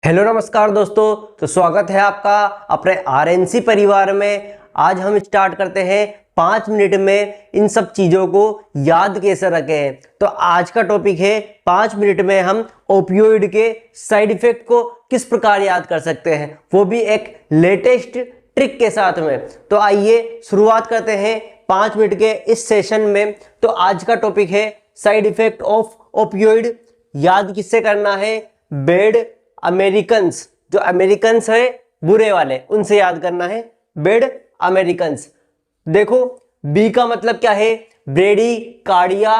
Hello नमस्कार दोस्तों। तो स्वागत है आपका अपने आरएनसी परिवार में। आज हम स्टार्ट करते हैं 5 मिनट में इन सब चीज़ों को याद कैसे रखें। तो आज का टॉपिक है 5 मिनट में हम ओपियोइड के साइड इफेक्ट को किस प्रकार याद कर सकते हैं, वो भी एक लेटेस्ट ट्रिक के साथ में। तो आइए शुरुआत करते हैं 5 मिनट के इस सेशन में। तो आज का टॉपिक है साइड इफेक्ट ऑफ ओपियोइड। याद किससे करना है? बैड अमेरिकन्स, जो अमेरिकन्स है बुरे वाले, उनसे याद करना है। Bad Americans. देखो बी का मतलब क्या है? Bradycardia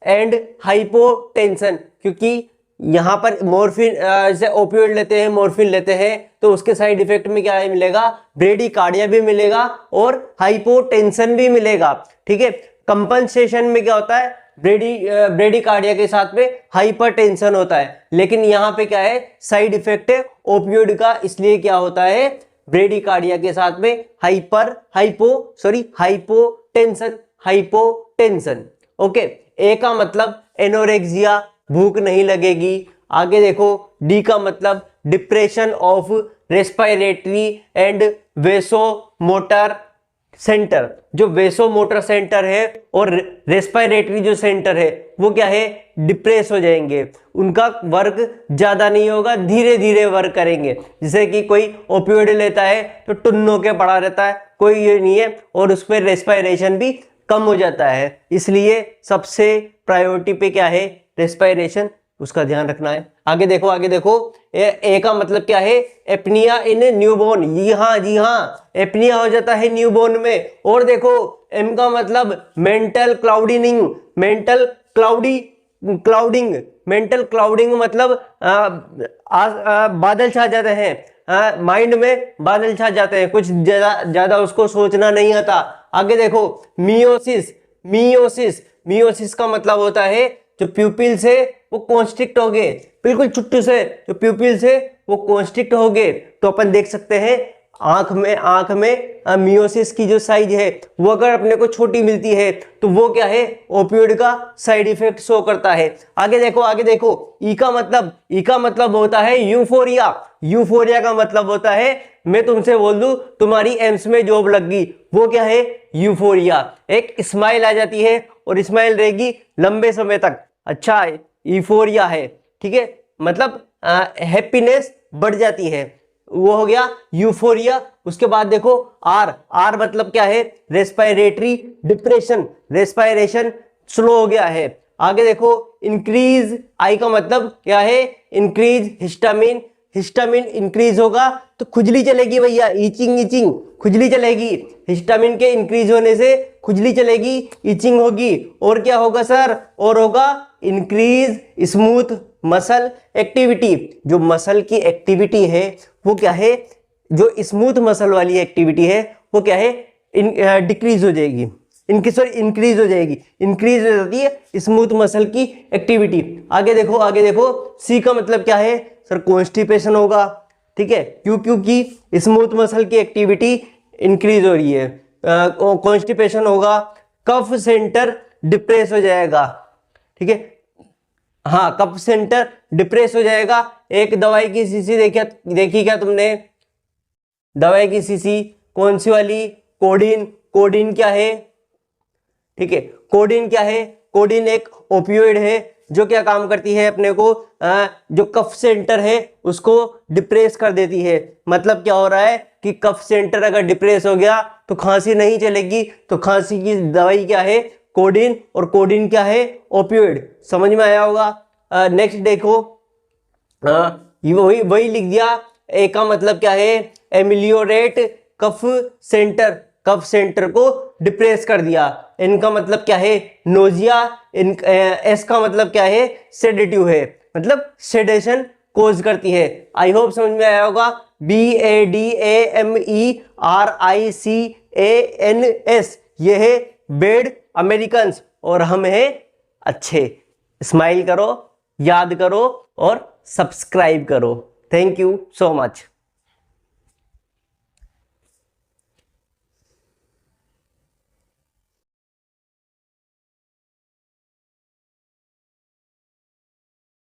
and hypotension. क्योंकि यहां पर मॉर्फिन जैसे ओपियोइड लेते हैं, मॉर्फिन लेते हैं, तो उसके साइड इफेक्ट में क्या मिलेगा? ब्रेडी कार्डिया भी मिलेगा और हाइपोटेंशन भी मिलेगा। ठीक है। कंपनसेशन में क्या होता है? ब्रेडी कार्डिया के साथ में हाइपरटेंशन होता है। लेकिन यहाँ पे क्या है? साइड इफेक्ट है ओपियोइड का, इसलिए क्या होता है? ब्रेडी कार्डिया के साथ में हाइपोटेंशन। ओके। ए का मतलब एनोरेक्सिया, भूख नहीं लगेगी। आगे देखो डी का मतलब depression of respiratory and vasomotor centre. जो वेसोमोटर सेंटर है और रेस्पिरेटरी जो सेंटर है वो क्या है? डिप्रेस हो जाएंगे। उनका वर्क ज्यादा नहीं होगा, धीरे धीरे वर्क करेंगे। जैसे कि कोई ओपियोइड लेता है तो टुन्नो के पड़ा रहता है, कोई ये नहीं है, और उस पर रेस्पिरेशन भी कम हो जाता है। इसलिए सबसे प्रायोरिटी पे क्या है? रेस्पिरेशन, उसका ध्यान रखना है। आगे देखो ए का मतलब क्या है? Apnoea in newborn. जी हाँ, एपनिया हो जाता है न्यूबॉर्न में। और देखो एम का मतलब मेंटल क्लाउडिंग मतलब बादल छा जाते हैं, माइंड में बादल छा जाते हैं, कुछ ज्यादा उसको सोचना नहीं आता। आगे देखो मियोसिस का मतलब होता है जो प्यूपिल से वो कॉन्स्ट्रिक्ट हो गए, बिल्कुल चुट्टू से जो प्यूपिल से वो कॉन्स्ट्रिक्ट हो गए। तो अपन देख सकते हैं आंख में मियोसिस की जो साइज है वो अगर अपने को छोटी मिलती है तो वो क्या है? ओपियोइड का साइड इफेक्ट शो करता है। आगे देखो ई का मतलब होता है यूफोरिया का मतलब होता है मैं तुमसे बोल दूं तुम्हारी एम्स में जॉब लग गई, वो क्या है? यूफोरिया। एक स्माइल आ जाती है और स्माइल रहेगी लंबे समय तक, अच्छा यूफोरिया है। ठीक है, मतलब हैप्पीनेस बढ़ जाती है, वो हो गया यूफोरिया। उसके बाद देखो आर मतलब क्या है? रेस्पिरेटरी डिप्रेशन, रेस्पिरेशन स्लो हो गया है। आगे देखो इंक्रीज, आई का मतलब क्या है? इंक्रीज हिस्टामिन इंक्रीज होगा तो खुजली चलेगी भैया, इचिंग खुजली चलेगी। हिस्टामिन के इंक्रीज होने से खुजली चलेगी, इचिंग होगी। और क्या होगा सर? और होगा इंक्रीज स्मूथ मसल एक्टिविटी। जो मसल की एक्टिविटी है वो क्या है? जो स्मूथ मसल वाली एक्टिविटी है वो क्या है? डिक्रीज हो जाएगी, इंक्रीज हो जाएगी। इंक्रीज हो जाती है स्मूथ मसल की एक्टिविटी। आगे देखो सी का मतलब क्या है? सर कॉन्स्टिपेशन होगा। ठीक है, क्योंकि स्मूथ मसल की एक्टिविटी इंक्रीज हो रही है, कॉन्स्टिपेशन होगा। कफ सेंटर डिप्रेस हो जाएगा। ठीक है, हाँ कफ सेंटर डिप्रेस हो जाएगा। एक दवाई की शीशी देखी क्या तुमने? दवाई की शीशी कौन सी वाली? कोडीन क्या है? ठीक है, कोडीन क्या है? कोडीन एक ओपियोइड है जो क्या काम करती है? अपने को जो कफ सेंटर है उसको डिप्रेस कर देती है। मतलब क्या हो रहा है कि कफ सेंटर अगर डिप्रेस हो गया तो खांसी नहीं चलेगी। तो खांसी की दवाई क्या है? कोडीन। और कोडीन क्या है? ओपियोइड। समझ में आया होगा। नेक्स्ट देखो वही लिख दिया। ए का मतलब क्या है? एमिलियोरेट कफ सेंटर को डिप्रेस कर दिया। इनका मतलब क्या है? नोजिया। एस का मतलब क्या है? सेडेटिव है, मतलब सेडेशन कोज करती है। आई होप समझ में आया होगा। BADAMERICANS ये है बैड अमेरिकन्स और हम हैं अच्छे। स्माइल करो, याद करो और सब्सक्राइब करो। Thank you so much.